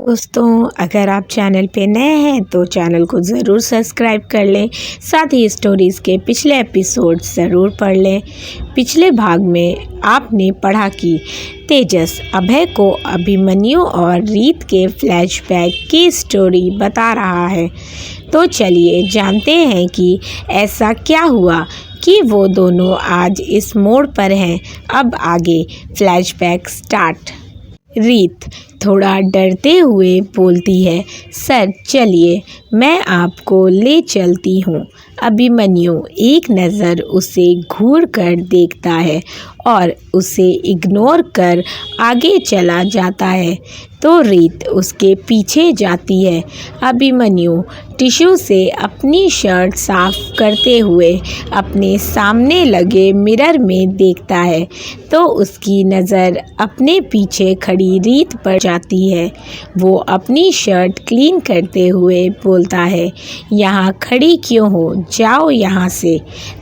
दोस्तों, अगर आप चैनल पे नए हैं तो चैनल को ज़रूर सब्सक्राइब कर लें। साथ ही स्टोरीज़ के पिछले एपिसोड ज़रूर पढ़ लें। पिछले भाग में आपने पढ़ा कि तेजस अभय को अभिमन्यु और रीत के फ्लैशबैक की स्टोरी बता रहा है। तो चलिए जानते हैं कि ऐसा क्या हुआ कि वो दोनों आज इस मोड़ पर हैं। अब आगे फ्लैशबैक स्टार्ट। रीत थोड़ा डरते हुए बोलती है, सर चलिए मैं आपको ले चलती हूँ। अभिमन्यु एक नज़र उसे घूर कर देखता है और उसे इग्नोर कर आगे चला जाता है तो रीत उसके पीछे जाती है। अभिमन्यु टिश्यू से अपनी शर्ट साफ करते हुए अपने सामने लगे मिरर में देखता है तो उसकी नज़र अपने पीछे खड़ी रीत पर जाती है। वो अपनी शर्ट क्लीन करते हुए बोलता है, यहाँ खड़ी क्यों हो, जाओ यहाँ से।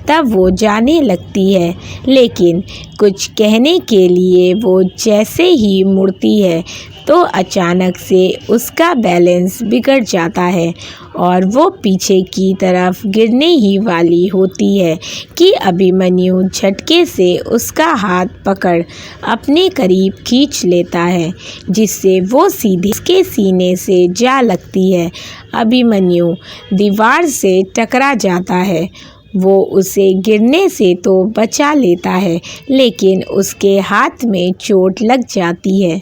तब वो जाने लगती है लेकिन कुछ कहने के लिए वो जैसे ही मुड़ती है तो अचानक से उसका बैलेंस बिगड़ जाता है और वो पीछे की तरफ गिरने ही वाली होती है कि अभिमन्यु झटके से उसका हाथ पकड़ अपने करीब खींच लेता है जिससे वो सीधे उसके सीने से जा लगती है। अभिमन्यु दीवार से टकरा जाता है। वो उसे गिरने से तो बचा लेता है लेकिन उसके हाथ में चोट लग जाती है।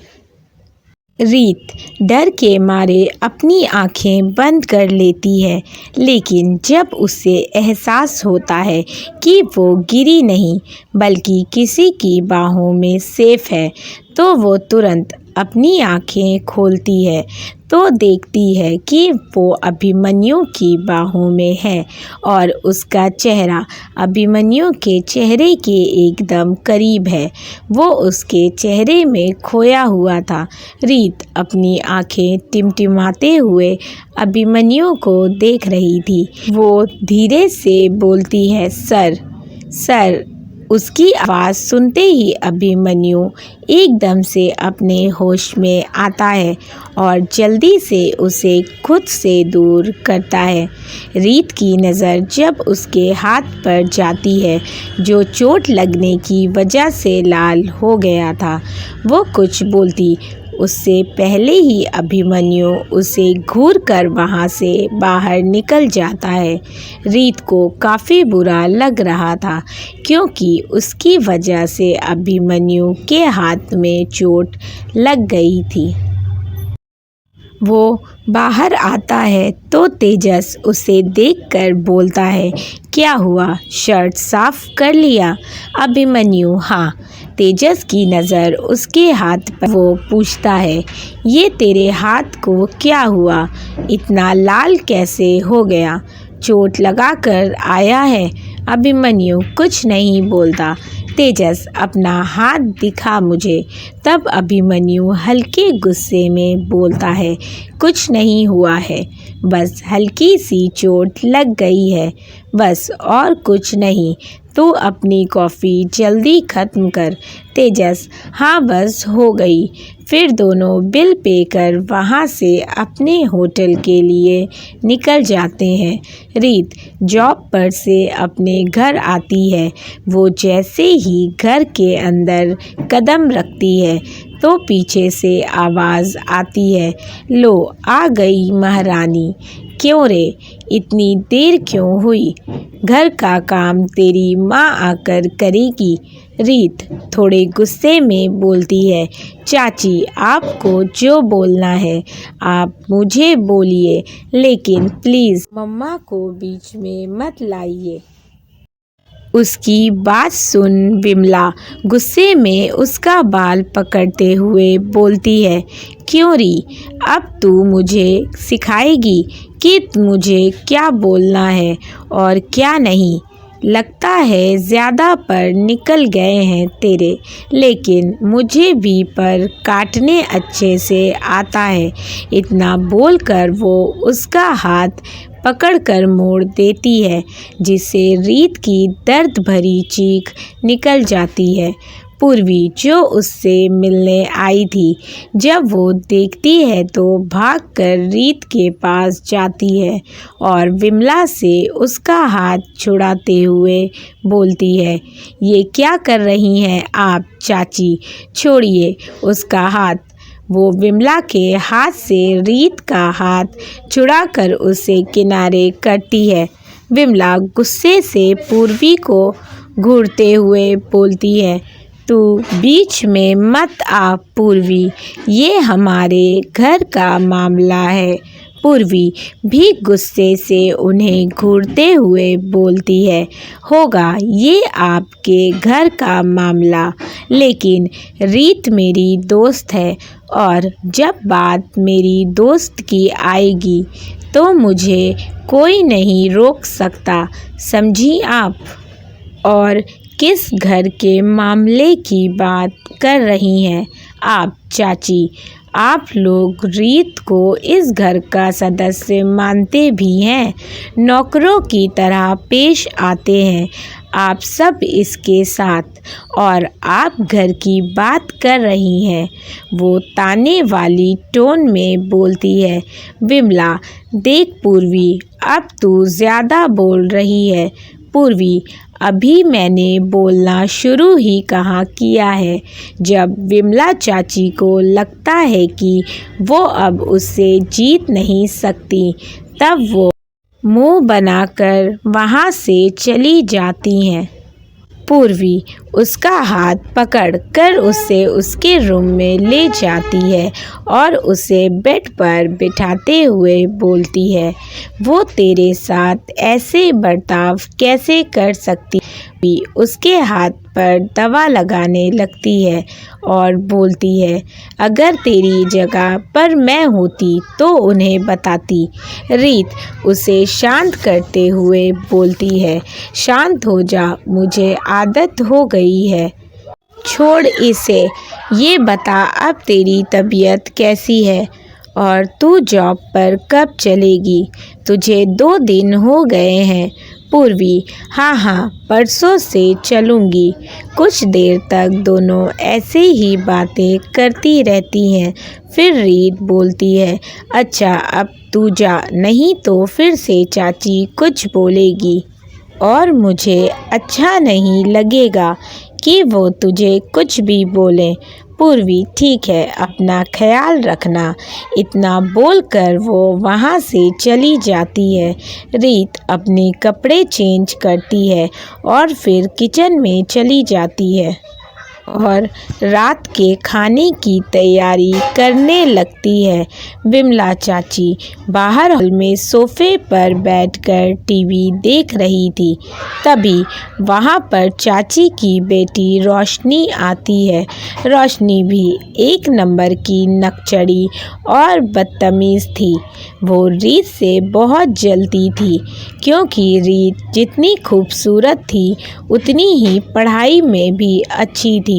रीत डर के मारे अपनी आंखें बंद कर लेती है लेकिन जब उसे एहसास होता है कि वो गिरी नहीं बल्कि किसी की बाहों में सेफ है तो वो तुरंत अपनी आंखें खोलती है तो देखती है कि वो अभिमन्यु की बाहों में है और उसका चेहरा अभिमन्यु के चेहरे के एकदम करीब है। वो उसके चेहरे में खोया हुआ था। रीत अपनी आंखें टिमटिमाते हुए अभिमन्यु को देख रही थी। वो धीरे से बोलती है, सर। उसकी आवाज़ सुनते ही अभिमन्यु एकदम से अपने होश में आता है और जल्दी से उसे खुद से दूर करता है। रीत की नज़र जब उसके हाथ पर जाती है जो चोट लगने की वजह से लाल हो गया था, वो कुछ बोलती उससे पहले ही अभिमन्यु उसे घूर कर वहाँ से बाहर निकल जाता है। रीत को काफ़ी बुरा लग रहा था क्योंकि उसकी वजह से अभिमन्यु के हाथ में चोट लग गई थी। वो बाहर आता है तो तेजस उसे देखकर बोलता है, क्या हुआ, शर्ट साफ कर लिया? अभिमन्यु हाँ। तेजस की नज़र उसके हाथ पर वो पूछता है, ये तेरे हाथ को क्या हुआ, इतना लाल कैसे हो गया, चोट लगा कर आया है? अभिमन्यु कुछ नहीं बोलता। तेजस अपना हाथ दिखा मुझे। तब अभिमन्यु हल्के गुस्से में बोलता है, कुछ नहीं हुआ है, बस हल्की सी चोट लग गई है, बस और कुछ नहीं। तू अपनी कॉफ़ी जल्दी ख़त्म कर। तेजस हाँ बस हो गई। फिर दोनों बिल पे कर वहाँ से अपने होटल के लिए निकल जाते हैं। रीत जॉब पर से अपने घर आती है। वो जैसे ही घर के अंदर कदम रखती है तो पीछे से आवाज़ आती है, लो आ गई महारानी। क्यों रे, इतनी देर क्यों हुई? घर का काम तेरी माँ आकर करेगी। रीत थोड़े गुस्से में बोलती है, चाची आपको जो बोलना है आप मुझे बोलिए लेकिन प्लीज़ मम्मा को बीच में मत लाइए। उसकी बात सुन विमला गुस्से में उसका बाल पकड़ते हुए बोलती है, क्यों री, अब तू मुझे सिखाएगी कि मुझे क्या बोलना है और क्या नहीं? लगता है ज़्यादा पर निकल गए हैं तेरे, लेकिन मुझे भी पर काटने अच्छे से आता है। इतना बोलकर वो उसका हाथ पकड़कर मोड़ देती है जिससे रीत की दर्द भरी चीख निकल जाती है। पूर्वी जो उससे मिलने आई थी, जब वो देखती है तो भागकर रीत के पास जाती है और विमला से उसका हाथ छुड़ाते हुए बोलती है, ये क्या कर रही हैं आप चाची, छोड़िए उसका हाथ। वो विमला के हाथ से रीत का हाथ छुड़ाकर उसे किनारे करती है। विमला गुस्से से पूर्वी को घूरते हुए बोलती है, तू बीच में मत आ पूर्वी, ये हमारे घर का मामला है। पूर्वी भी गुस्से से उन्हें घूरते हुए बोलती है, होगा ये आपके घर का मामला, लेकिन रीत मेरी दोस्त है और जब बात मेरी दोस्त की आएगी तो मुझे कोई नहीं रोक सकता, समझी आप। और किस घर के मामले की बात कर रही हैं आप चाची? आप लोग रीत को इस घर का सदस्य मानते भी हैं, नौकरों की तरह पेश आते हैं आप सब इसके साथ, और आप घर की बात कर रही हैं। वो ताने वाली टोन में बोलती है। विमला, देख पूर्वी, अब तू ज़्यादा बोल रही है। पूर्वी, अभी मैंने बोलना शुरू ही कहाँ किया है। जब विमला चाची को लगता है कि वो अब उससे जीत नहीं सकती, तब वो मुंह बनाकर वहाँ से चली जाती हैं। पूर्वी उसका हाथ पकड़कर उसे उसके रूम में ले जाती है और उसे बेड पर बिठाते हुए बोलती है, वो तेरे साथ ऐसे बर्ताव कैसे कर सकती? उसके हाथ पर दवा लगाने लगती है और बोलती है, अगर तेरी जगह पर मैं होती तो उन्हें बताती। रीत उसे शांत करते हुए बोलती है, शांत हो जा, मुझे आदत हो गई है, छोड़ इसे। ये बता अब तेरी तबीयत कैसी है और तू जॉब पर कब चलेगी? तुझे 2 दिन हो गए हैं। पूर्वी, हाँ, परसों से चलूँगी। कुछ देर तक दोनों ऐसे ही बातें करती रहती हैं। फिर रीत बोलती है, अच्छा अब तू जा, नहीं तो फिर से चाची कुछ बोलेगी और मुझे अच्छा नहीं लगेगा कि वो तुझे कुछ भी बोलें। पूर्वी, ठीक है, अपना ख्याल रखना। इतना बोलकर वो वहाँ से चली जाती है। रीत अपने कपड़े चेंज करती है और फिर किचन में चली जाती है और रात के खाने की तैयारी करने लगती है। विमला चाची बाहर हॉल में सोफे पर बैठकर टीवी देख रही थी। तभी वहाँ पर चाची की बेटी रोशनी आती है। रोशनी भी एक नंबर की नकचड़ी और बदतमीज़ थी। वो रीत से बहुत जलती थी, क्योंकि रीत जितनी खूबसूरत थी उतनी ही पढ़ाई में भी अच्छी थी।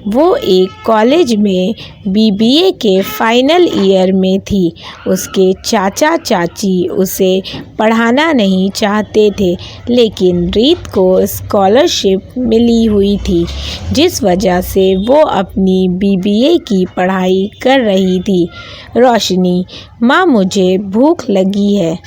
वो एक कॉलेज में बीबीए के फाइनल ईयर में थी। उसके चाचा चाची उसे पढ़ाना नहीं चाहते थे, लेकिन रीत को स्कॉलरशिप मिली हुई थी, जिस वजह से वो अपनी बीबीए की पढ़ाई कर रही थी। रोशनी, माँ मुझे भूख लगी है।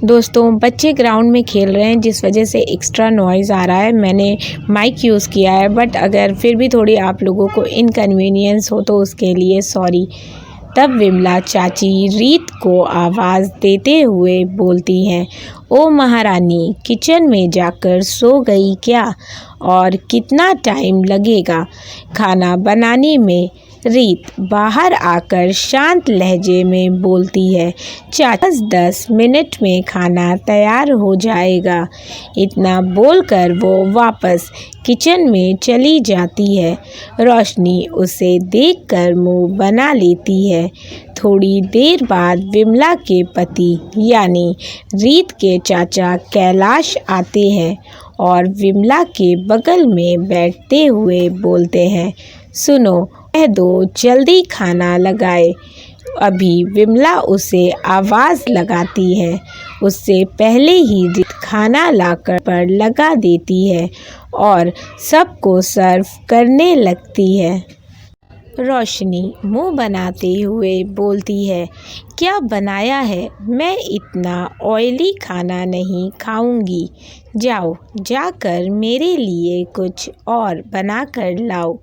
दोस्तों, बच्चे ग्राउंड में खेल रहे हैं, जिस वजह से एक्स्ट्रा नॉइज़ आ रहा है। मैंने माइक यूज़ किया है, बट अगर फिर भी थोड़ी आप लोगों को इनकन्वीनियंस हो तो उसके लिए सॉरी। तब विमला चाची रीत को आवाज़ देते हुए बोलती हैं, ओ महारानी, किचन में जाकर सो गई क्या? और कितना टाइम लगेगा खाना बनाने में? रीत बाहर आकर शांत लहजे में बोलती है, 10 मिनट में खाना तैयार हो जाएगा। इतना बोलकर वो वापस किचन में चली जाती है। रोशनी उसे देखकर मुंह बना लेती है। थोड़ी देर बाद विमला के पति यानी रीत के चाचा कैलाश आते हैं और विमला के बगल में बैठते हुए बोलते हैं, सुनो, कह दो जल्दी खाना लगाए। अभी विमला उसे आवाज़ लगाती है। उससे पहले ही रीत खाना लाकर पर लगा देती है और सबको सर्व करने लगती है। रोशनी मुंह बनाते हुए बोलती है, क्या बनाया है? मैं इतना ऑयली खाना नहीं खाऊंगी। जाओ जाकर मेरे लिए कुछ और बना कर लाओ।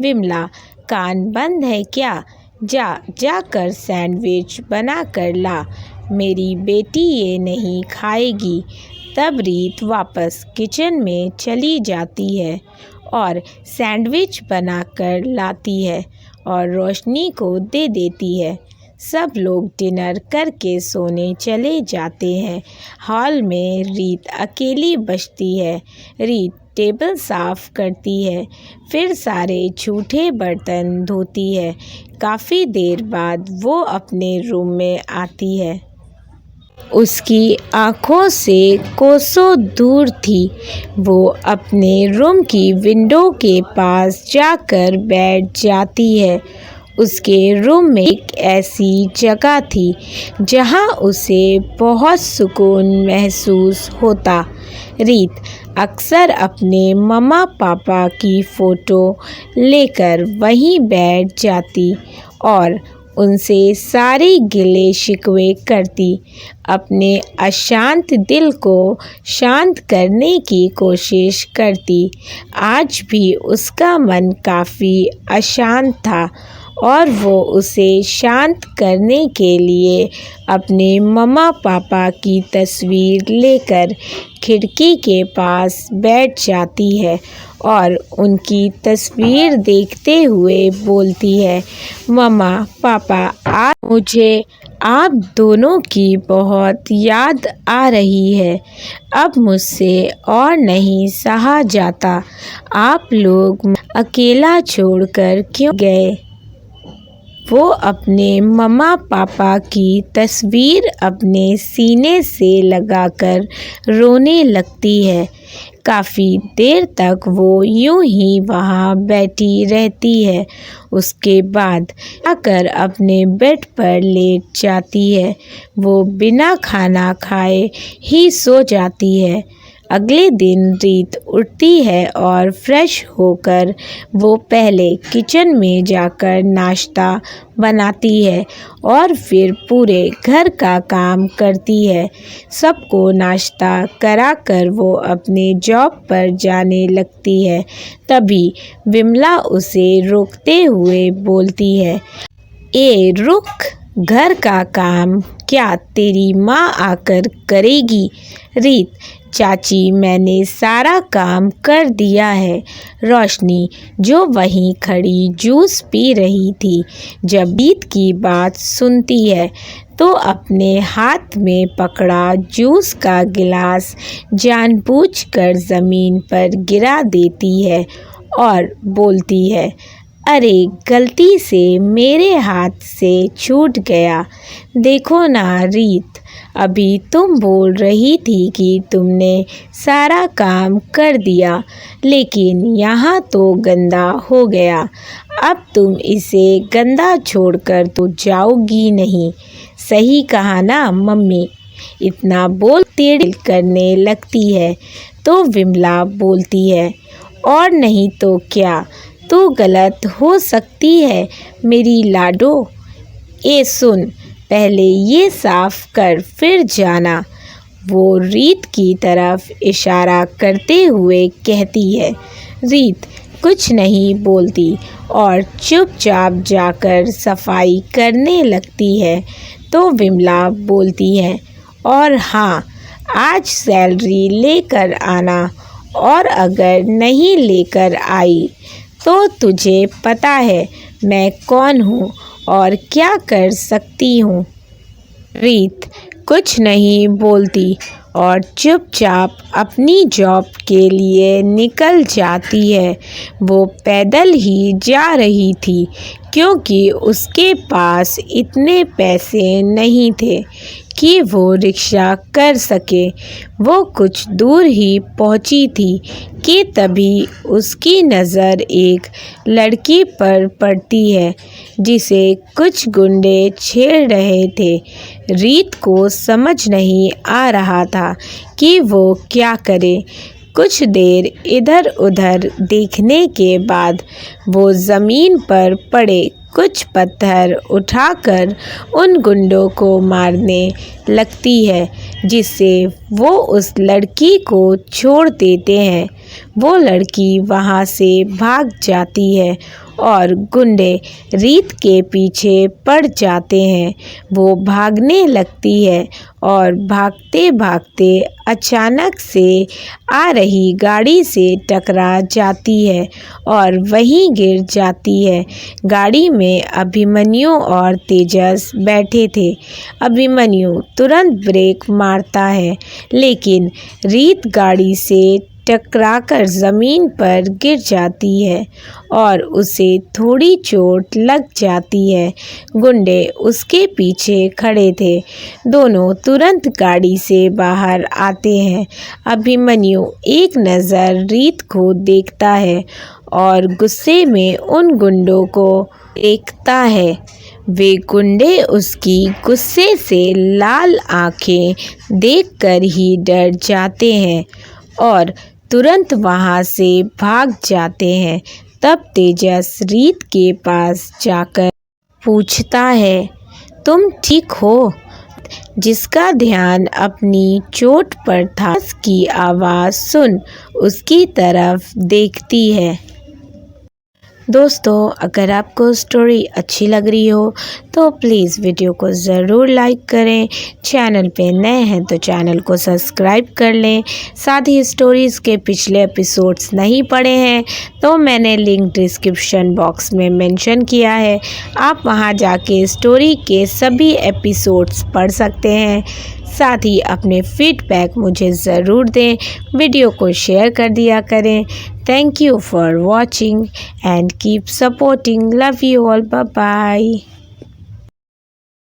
विमला, कान बंद है क्या? जाकर सैंडविच बना कर ला। मेरी बेटी ये नहीं खाएगी। तब रीत वापस किचन में चली जाती है और सैंडविच बनाकर लाती है और रोशनी को दे देती है। सब लोग डिनर करके सोने चले जाते हैं। हॉल में रीत अकेली बचती है। रीत टेबल साफ करती है, फिर सारे झूठे बर्तन धोती है। काफ़ी देर बाद वो अपने रूम में आती है। उसकी आँखों से कोसों दूर थी। वो अपने रूम की विंडो के पास जाकर बैठ जाती है। उसके रूम में एक ऐसी जगह थी जहाँ उसे बहुत सुकून महसूस होता। रीत अक्सर अपने मम्मा पापा की फ़ोटो लेकर वहीं बैठ जाती और उनसे सारे गिले शिकवे करती। अपने अशांत दिल को शांत करने की कोशिश करती। आज भी उसका मन काफ़ी अशांत था और वो उसे शांत करने के लिए अपने मम्मा पापा की तस्वीर लेकर खिड़की के पास बैठ जाती है और उनकी तस्वीर देखते हुए बोलती है, मम्मा पापा, आज मुझे आप दोनों की बहुत याद आ रही है। अब मुझसे और नहीं सहा जाता। आप लोग अकेला छोड़कर क्यों गए? वो अपने मम्मा पापा की तस्वीर अपने सीने से लगाकर रोने लगती है। काफ़ी देर तक वो यूं ही वहाँ बैठी रहती है। उसके बाद आकर अपने बेड पर लेट जाती है। वो बिना खाना खाए ही सो जाती है। अगले दिन रीत उठती है और फ्रेश होकर वो पहले किचन में जाकर नाश्ता बनाती है और फिर पूरे घर का काम करती है। सबको नाश्ता कराकर वो अपने जॉब पर जाने लगती है। तभी विमला उसे रोकते हुए बोलती है, ए रुक, घर का काम क्या तेरी माँ आकर करेगी? रीत, चाची, मैंने सारा काम कर दिया है। रोशनी, जो वहीं खड़ी जूस पी रही थी, जब रीत की बात सुनती है तो अपने हाथ में पकड़ा जूस का गिलास जानबूझकर ज़मीन पर गिरा देती है और बोलती है, अरे गलती से मेरे हाथ से छूट गया। देखो ना रीत, अभी तुम बोल रही थी कि तुमने सारा काम कर दिया, लेकिन यहाँ तो गंदा हो गया। अब तुम इसे गंदा छोड़कर तो जाओगी नहीं। सही कहा ना मम्मी? इतना बोल तेड़ करने लगती है तो विमला बोलती है, और नहीं तो क्या, तू गलत हो सकती है मेरी लाडो। ए सुन, पहले ये साफ कर फिर जाना। वो रीत की तरफ इशारा करते हुए कहती है। रीत कुछ नहीं बोलती और चुपचाप जाकर सफाई करने लगती है। तो विमला बोलती है, और हाँ, आज सैलरी लेकर आना, और अगर नहीं लेकर आई तो तुझे पता है मैं कौन हूँ और क्या कर सकती हूँ। रीत कुछ नहीं बोलती और चुपचाप अपनी जॉब के लिए निकल जाती है। वो पैदल ही जा रही थी क्योंकि उसके पास इतने पैसे नहीं थे कि वो रिक्शा कर सके। वो कुछ दूर ही पहुंची थी कि तभी उसकी नज़र एक लड़की पर पड़ती है जिसे कुछ गुंडे छेड़ रहे थे। रीत को समझ नहीं आ रहा था कि वो क्या करे। कुछ देर इधर उधर देखने के बाद वो ज़मीन पर पड़े कुछ पत्थर उठाकर उन गुंडों को मारने लगती है, जिससे वो उस लड़की को छोड़ देते हैं। वो लड़की वहाँ से भाग जाती है और गुंडे रीत के पीछे पड़ जाते हैं। वो भागने लगती है और भागते भागते अचानक से आ रही गाड़ी से टकरा जाती है और वहीं गिर जाती है। गाड़ी में अभिमन्यु और तेजस बैठे थे। अभिमन्यु तुरंत ब्रेक मारता है, लेकिन रीत गाड़ी से टकराकर ज़मीन पर गिर जाती है और उसे थोड़ी चोट लग जाती है। गुंडे उसके पीछे खड़े थे। दोनों तुरंत गाड़ी से बाहर आते हैं। अभिमन्यु एक नज़र रीत को देखता है और गुस्से में उन गुंडों को देखता है। वे गुंडे उसकी गुस्से से लाल आंखें देखकर ही डर जाते हैं और तुरंत वहाँ से भाग जाते हैं। तब तेजस रीत के पास जाकर पूछता है, तुम ठीक हो? जिसका ध्यान अपनी चोट पर था। उसकी आवाज़ सुन उसकी तरफ देखती है। दोस्तों, अगर आपको स्टोरी अच्छी लग रही हो तो प्लीज़ वीडियो को ज़रूर लाइक करें। चैनल पे नए हैं तो चैनल को सब्सक्राइब कर लें। साथ ही स्टोरीज़ के पिछले एपिसोड्स नहीं पढ़े हैं तो मैंने लिंक डिस्क्रिप्शन बॉक्स में मेंशन किया है, आप वहां जाके स्टोरी के सभी एपिसोड्स पढ़ सकते हैं। साथ ही अपने फीडबैक मुझे ज़रूर दें, वीडियो को शेयर कर दिया करें। Thank you for watching and keep supporting. Love you all. Bye bye.